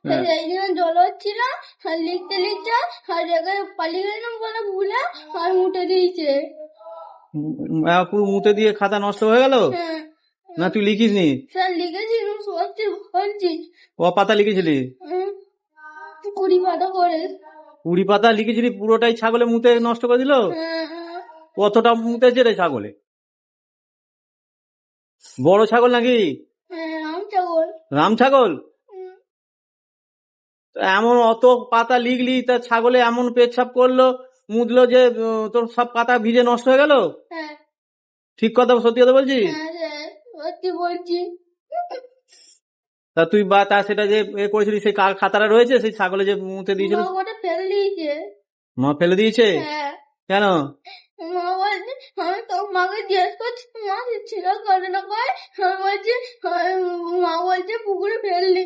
হ্যাঁ। সেই দিন জল হচ্ছিল আর লিখতে লিখতে আর জায়গায় পালিয়ে গেলাম বলে ভুলে আর মুটে দিয়েছে। পুরো মুতে দিয়ে খাতা নষ্ট হয়ে গেল? হ্যাঁ না তুই লিখিস নি? স্যার লিখেছিলাম সত্যি বলছি। ক পাতা লিখেছিলি? 20 পাতা করে। 20 পাতা লিখেছিলি, পুরোটাই ছাগলে মুতে নষ্ট করে দিল? হ্যাঁ কতটা মুতেছে রে ছাগলে? বড় ছাগল নাকি? হ্যাঁ আম ছাগল। রাম ছাগল? এমন অত পাতা লিখলি, তা ছাগলে এমন পেচ্ছাপ করলো, মুদলো যে তোর সব পাতা ভিজে নষ্ট হয়ে গেল? হ্যাঁ ঠিক কথা, সত্যি কথা বলছিস? হ্যাঁ স্যার সত্যি বলছি। তা তুই বা তা সেটা যে করেছিলি, সেই খাতাটা রয়েছে সেই ছাগলে যে মুতে দিয়েছিল? মা ওটা ফেলে দিয়েছে। মা ফেলে দিয়েছে? হ্যাঁ কেন? মা বলছে, আমি তো মাকে জিজ্ঞেস করছি মা ছিল করে না করে, আমি বলছি মা বলছে পুকুরে ফেললি।